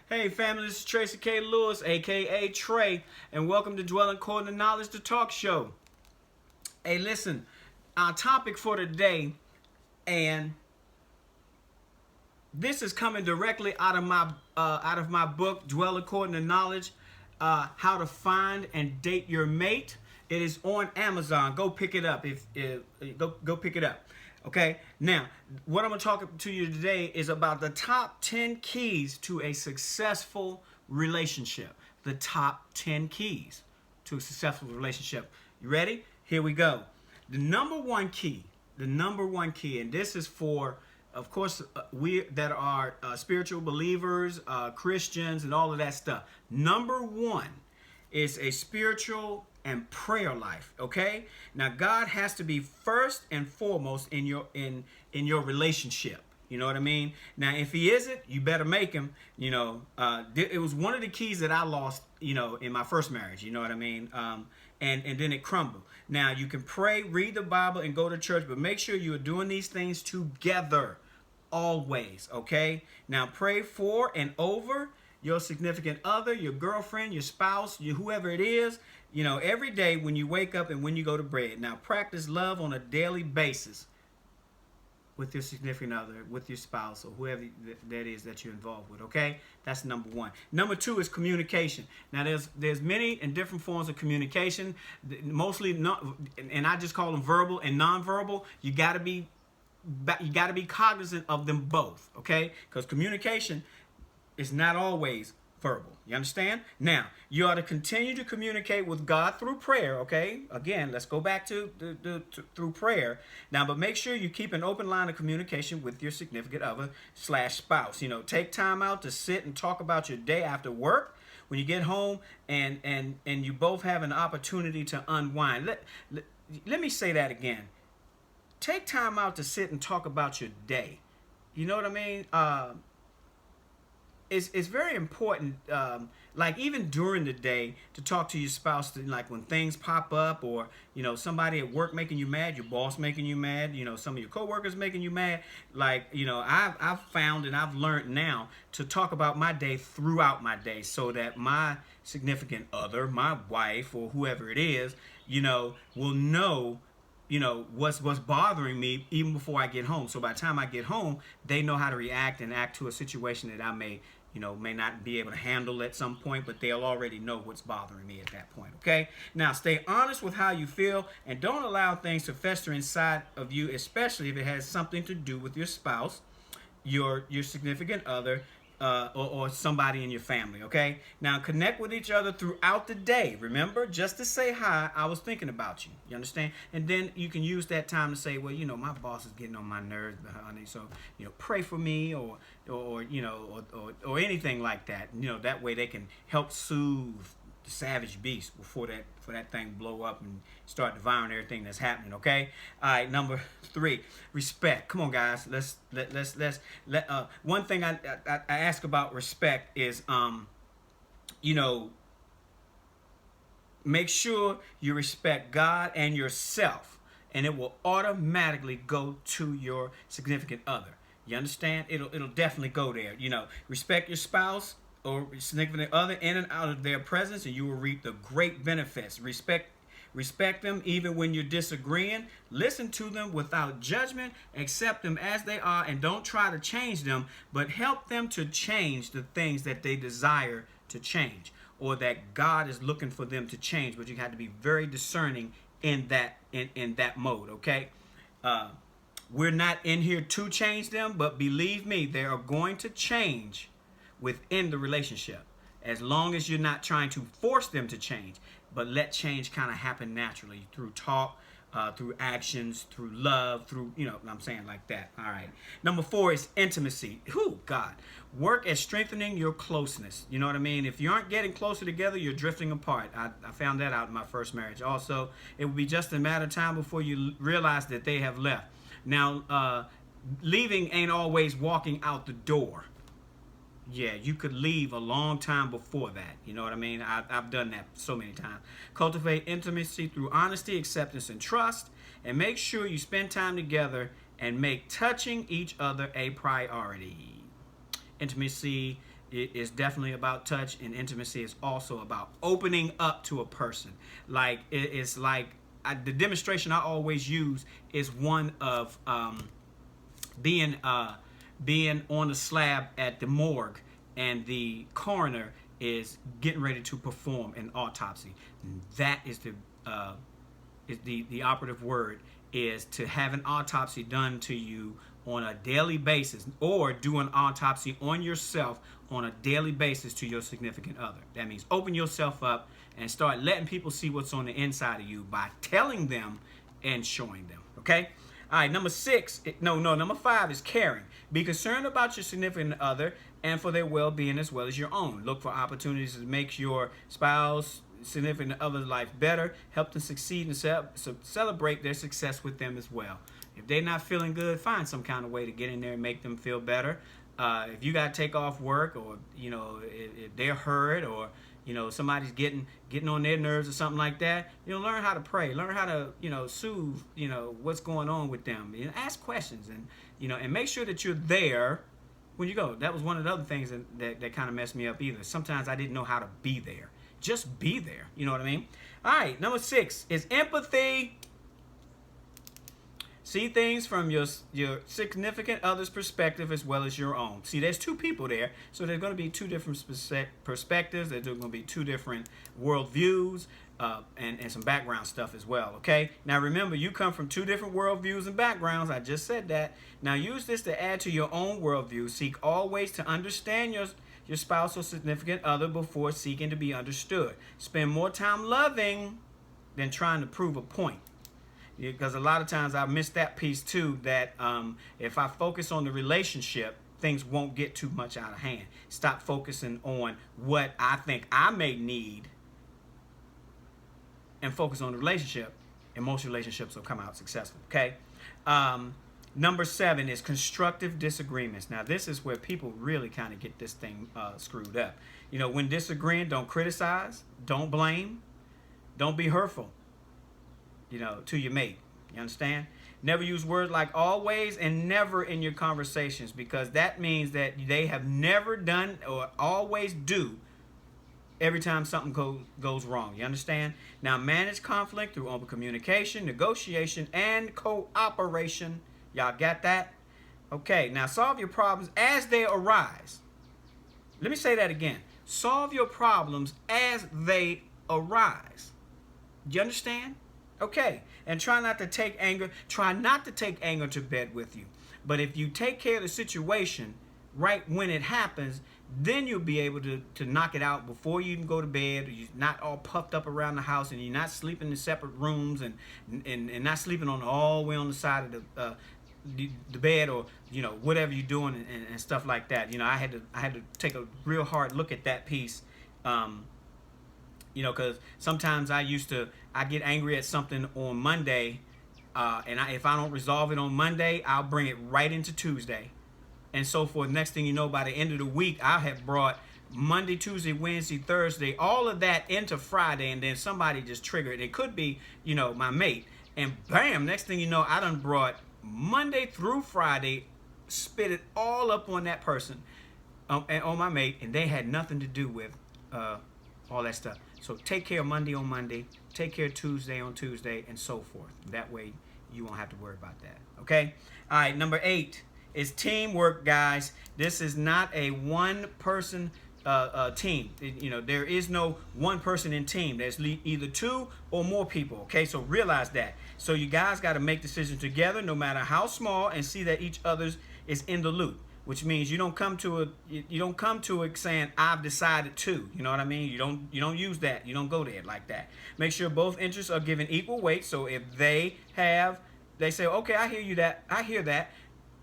Hey family, this is Tracy K. Lewis, aka Trey, and welcome to Dwelling According to Knowledge, the talk show. Hey, listen, our topic for today, and this is coming directly out of my book, Dwell According to Knowledge, How to Find and Date Your Mate. It is on Amazon. Go pick it up. If go pick it up. Okay. Now, what I'm going to talk to you today is about the top 10 keys to a successful relationship. The top 10 keys to a successful relationship. You ready? Here we go. The number one key, and this is for, of course, we that are spiritual believers, Christians, and all of that stuff. Number one is a spiritual and prayer life. Okay, now God has to be first and foremost in your relationship. You know what I mean? Now, if He isn't, you better make Him. It was one of the keys that I lost. In my first marriage. You know what I mean? And then it crumbled. Now you can pray, read the Bible, and go to church, but make sure you are doing these things together, always. Okay? Now pray for and over your significant other, your girlfriend, your spouse, whoever it is, every day when you wake up and when you go to bed. Now, practice love on a daily basis with your significant other, with your spouse, or whoever that is that you're involved with, okay? That's number one. Number two is communication. Now, there's many and different forms of communication, mostly not, and I just call them verbal and nonverbal. You got to be cognizant of them both, okay? Because communication is not always verbal. You understand? Now, you ought to continue to communicate with God through prayer, okay? Again, let's go back to through prayer. Now, but make sure you keep an open line of communication with your significant other / spouse. Take time out to sit and talk about your day after work when you get home, and you both have an opportunity to unwind. Let me say that again. Take time out to sit and talk about your day. You know what I mean? It's very important, like even during the day, to talk to your spouse, like when things pop up, or somebody at work making you mad, your boss making you mad, some of your coworkers making you mad. Like I've found and I've learned now to talk about my day throughout my day, so that my significant other, my wife, or whoever it is, will know what's bothering me even before I get home. So by the time I get home, they know how to react and act to a situation that I may not be able to handle at some point, but they'll already know what's bothering me at that point. Okay? Now, stay honest with how you feel, and don't allow things to fester inside of you, especially if it has something to do with your spouse, your significant other, or somebody in your family. Okay? Now, connect with each other throughout the day. Remember, just to say hi, I was thinking about you. You understand? And then you can use that time to say, well, my boss is getting on my nerves, honey. So, pray for me, or anything like that. That way they can help soothe the savage beast before that thing blow up and start devouring everything that's happening. Okay. All right. Number 3, respect. Come on, guys. Let's one thing I ask about respect is make sure you respect God and yourself, and it will automatically go to your significant other. You understand? It'll definitely go there. Respect your spouse or significant other in and out of their presence, and you will reap the great benefits. Respect them even when you're disagreeing. Listen to them without judgment. Accept them as they are, and don't try to change them, but help them to change the things that they desire to change, or that God is looking for them to change. But you have to be very discerning in that mode. Okay. We're not in here to change them, but believe me, they are going to change within the relationship, as long as you're not trying to force them to change, but let change kind of happen naturally through talk, through actions, through love, through, what I'm saying, like that. All right. Number 4 is intimacy. God. Work at strengthening your closeness. You know what I mean? If you aren't getting closer together, you're drifting apart. I found that out in my first marriage. Also, it will be just a matter of time before you realize that they have left. Now, leaving ain't always walking out the door. Yeah, you could leave a long time before that. You know what I mean? I've done that so many times. Cultivate intimacy through honesty, acceptance, and trust. And make sure you spend time together and make touching each other a priority. Intimacy it is definitely about touch, and intimacy is also about opening up to a person. Like it's like the demonstration I always use is one of being being on the slab at the morgue, and the coroner is getting ready to perform an autopsy. That is the operative word, is to have an autopsy done to you on a daily basis, or do an autopsy on yourself on a daily basis to your significant other. That means open yourself up and start letting people see what's on the inside of you by telling them and showing them. Okay? All right, number five is caring. Be concerned about your significant other and for their well-being as well as your own. Look for opportunities to make your spouse, significant other's life better. Help them succeed and celebrate their success with them as well. If they're not feeling good, find some kind of way to get in there and make them feel better. If you got to take off work, or if they're hurt, or somebody's getting on their nerves or something like that, learn how to pray, learn how to soothe what's going on with them. Ask questions, and make sure that you're there when you go. That was one of the other things that kind of messed me up either. Sometimes I didn't know how to be there. Just be there. You know what I mean? All right, number 6 is empathy. See things from your significant other's perspective as well as your own. See, there's two people there, so there's going to be two different perspectives. There's going to be two different worldviews, and some background stuff as well, okay? Now, remember, you come from two different worldviews and backgrounds. I just said that. Now, use this to add to your own worldview. Seek always to understand your spouse or significant other before seeking to be understood. Spend more time loving than trying to prove a point. Because a lot of times I miss that piece too, that if I focus on the relationship, things won't get too much out of hand. Stop focusing on what I think I may need and focus on the relationship, and most relationships will come out successful, okay? Number 7 is constructive disagreements. Now, this is where people really kind of get this thing screwed up. When disagreeing, don't criticize, don't blame, don't be hurtful, to your mate. You understand? Never use words like always and never in your conversations, because that means that they have never done or always do every time something goes wrong. You understand? Now, manage conflict through open communication, negotiation, and cooperation. Y'all got that? Okay, now solve your problems as they arise. Let me say that again. Solve your problems as they arise. Do you understand? Okay, and try not to take anger to bed with you. But if you take care of the situation right when it happens, then you'll be able to knock it out before you even go to bed. You're not all puffed up around the house, and you're not sleeping in separate rooms, and not sleeping all the way on the side of the bed, or whatever you're doing, and stuff like that. I had to take a real hard look at that piece. Because sometimes I get angry at something on Monday, and if I don't resolve it on Monday, I'll bring it right into Tuesday, and so forth. Next thing you know, by the end of the week, I have brought Monday, Tuesday, Wednesday, Thursday, all of that into Friday, and then somebody just triggered. It could be, my mate, and bam, next thing you know, I done brought Monday through Friday, spit it all up on that person, and on my mate, and they had nothing to do with all that stuff. So take care of Monday on Monday, take care of Tuesday on Tuesday, and so forth. That way you won't have to worry about that, okay? All right, number 8 is teamwork, guys. This is not a one-person team. There is no one person in team. There's either 2 or more people, okay? So realize that. So you guys got to make decisions together, no matter how small, and see that each other's is in the loop. Which means you don't come to it saying I've decided to. You know what I mean? You don't use that. You don't go there like that. Make sure both interests are given equal weight. So if they say, okay, I hear that.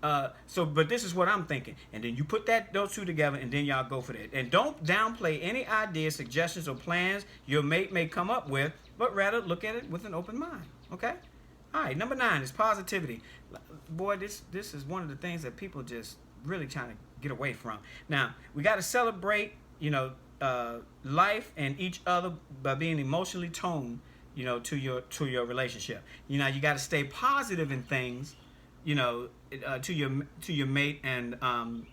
But this is what I'm thinking, and then you put those two together, and then y'all go for that. And don't downplay any ideas, suggestions, or plans your mate may come up with, but rather look at it with an open mind. Okay? All right. Number 9 is positivity. Boy, this is one of the things that people just really trying to get away from. Now, we got to celebrate, life and each other by being emotionally toned, to your relationship. You got to stay positive in things, to your mate, and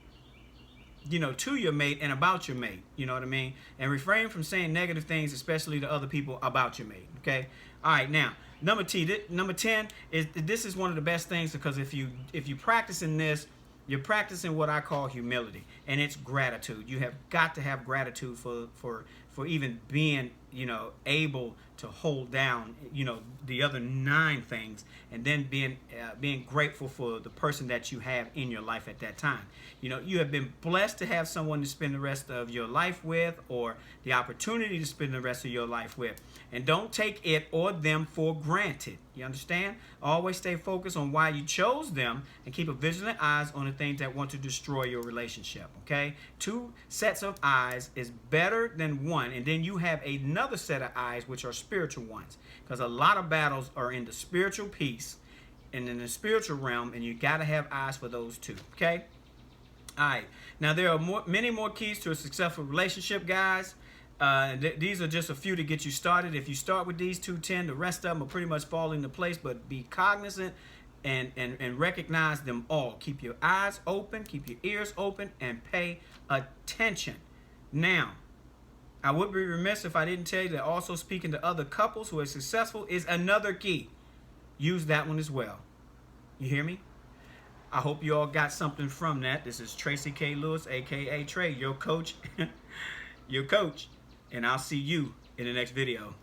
to your mate and about your mate. You know what I mean? And refrain from saying negative things, especially to other people about your mate. Okay. All right. Now, number 10 is, this is one of the best things, because if you practicing this, you're practicing what I call humility, and it's gratitude. You have got to have gratitude for even being, able to hold down, the other 9 things, and then being grateful for the person that you have in your life at that time. You have been blessed to have someone to spend the rest of your life with, or the opportunity to spend the rest of your life with. And don't take it or them for granted. You understand? Always stay focused on why you chose them, and keep a vigilant eyes on the things that want to destroy your relationship. Okay? 2 sets of eyes is better than 1, and then you have another set of eyes, which are spiritual ones, because a lot of battles are in the spiritual piece and in the spiritual realm, and you got to have eyes for those 2. Okay? All right. Now, there are many more keys to a successful relationship, guys. These are just a few to get you started. If you start with these 10, the rest of them will pretty much fall into place, but be cognizant and recognize them all. Keep your eyes open, keep your ears open, and pay attention. Now, I would be remiss if I didn't tell you that also speaking to other couples who are successful is another key. Use that one as well. You hear me? I hope you all got something from that. This is Tracy K. Lewis, a.k.a. Trey, your coach, and I'll see you in the next video.